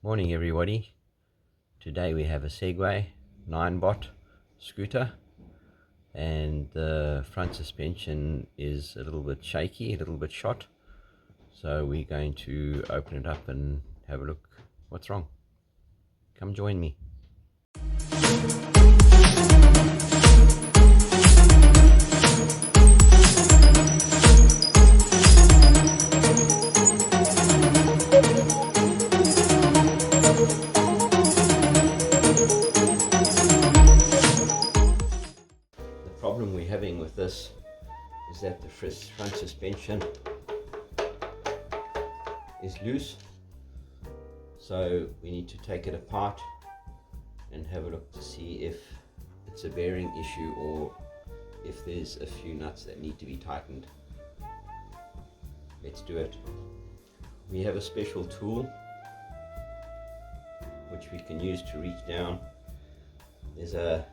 Morning everybody. Today we have a Segway Ninebot scooter and the front suspension is a little bit shaky, a little bit shot. So we're going to open it up and have a look what's wrong. Come join me. The problem we're having with this is that the front suspension is loose, so we need to take it apart and have a look to see if it's a bearing issue or if there's a few nuts that need to be tightened. Let's do it. We have a special tool which we can use to reach down. There's a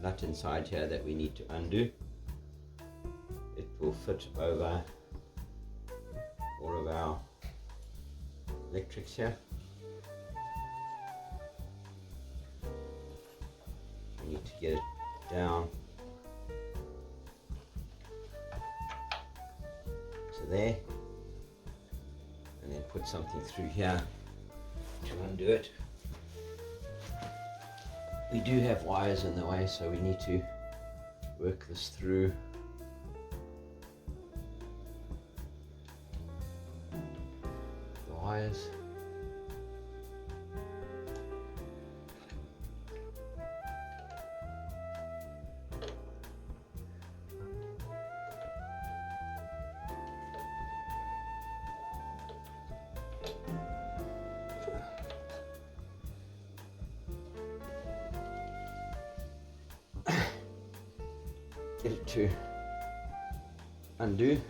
nut inside here that we need to undo. It will fit over all of our electrics here. We need to get it down to there and then put something through here to undo it. We do have wires in the way, so we need to work this through. The wires. Get it to undo.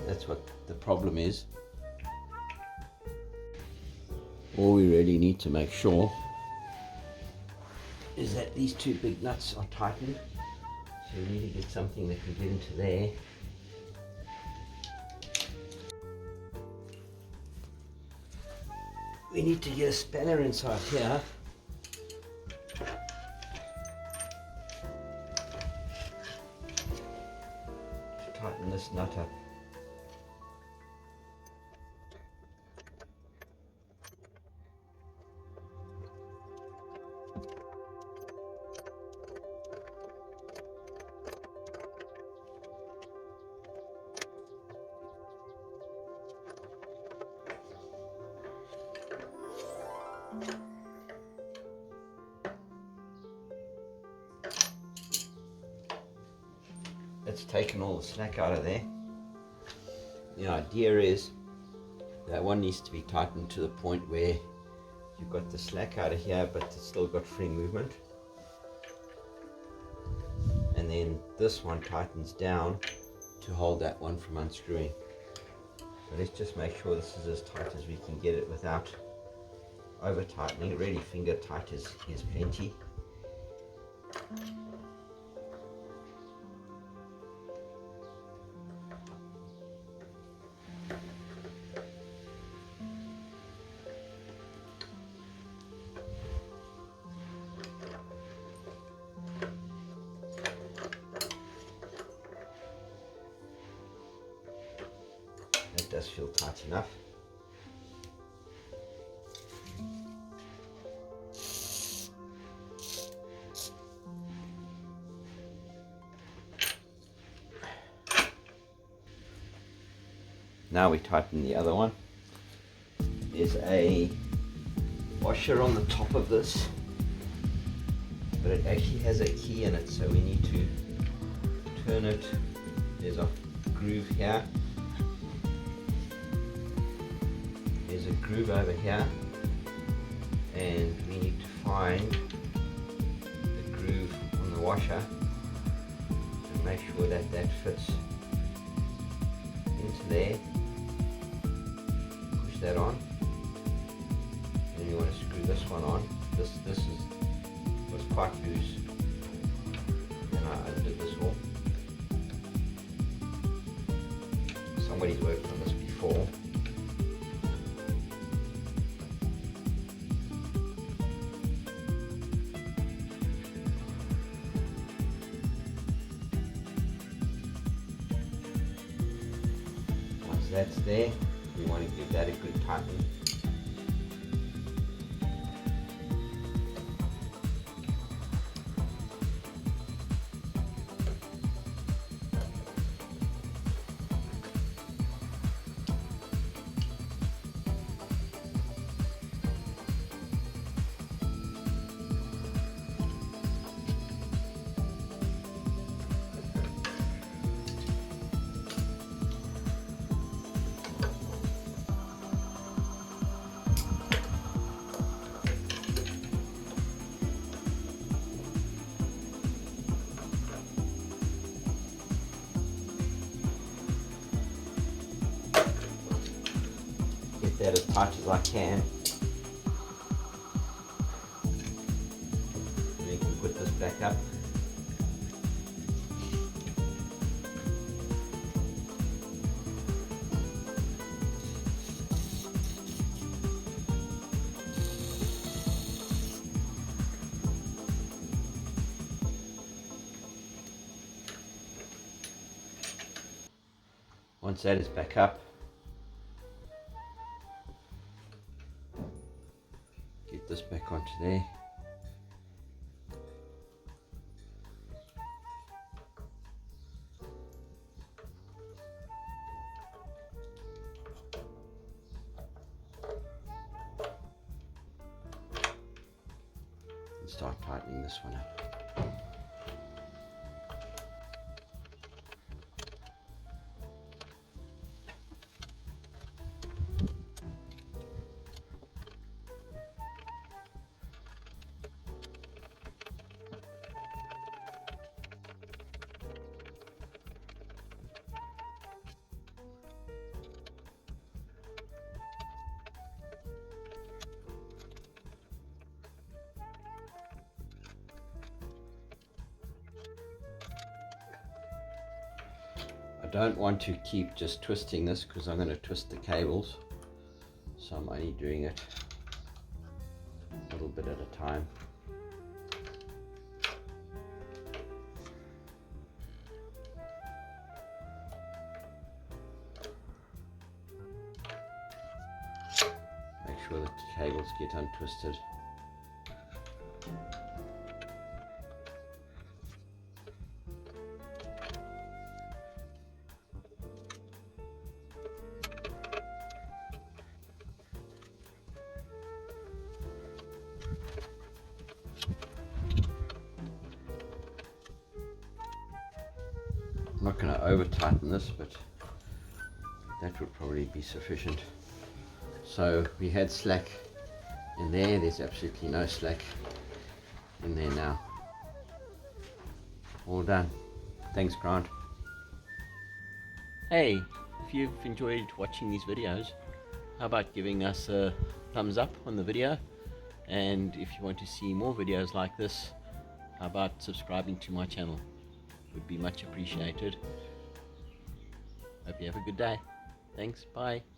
That's what the problem is. All we really need to make sure is that these two big nuts are tightened. So we need to get something that can get into there. We need to get a spanner inside here. To tighten this nut up. It's taken all the slack out of there. The idea is that one needs to be tightened to the point where you've got the slack out of here but it's still got free movement, and then this one tightens down to hold that one from unscrewing. So let's just make sure this is as tight as we can get it without over tightening. Really finger tight is plenty. That does feel tight enough. Now we tighten the other one. There's a washer on the top of this, but it actually has a key in it, so we need to turn it, there's a groove here, there's a groove over here, and we need to find the groove on the washer and make sure that that fits into there. Push that on, and you want to screw this one on. This was quite loose, and I undid this all. Somebody's worked on this before. Once that's there, we want to give that a good tighten. Get that as tight as I can. And we can put this back up. Once that is back up, get this back onto there. And start tightening this one up. I don't want to keep just twisting this because I'm going to twist the cables, so I'm only doing it a little bit at a time. Make sure that the cables get untwisted. I'm not going to over tighten this, but that would probably be sufficient. So we had slack in there, there's absolutely no slack in there now. All done. Thanks, Grant. Hey, if you've enjoyed watching these videos, how about giving us a thumbs up on the video? And if you want to see more videos like this, how about subscribing to my channel? Would be much appreciated. Hope you have a good day. Thanks, bye.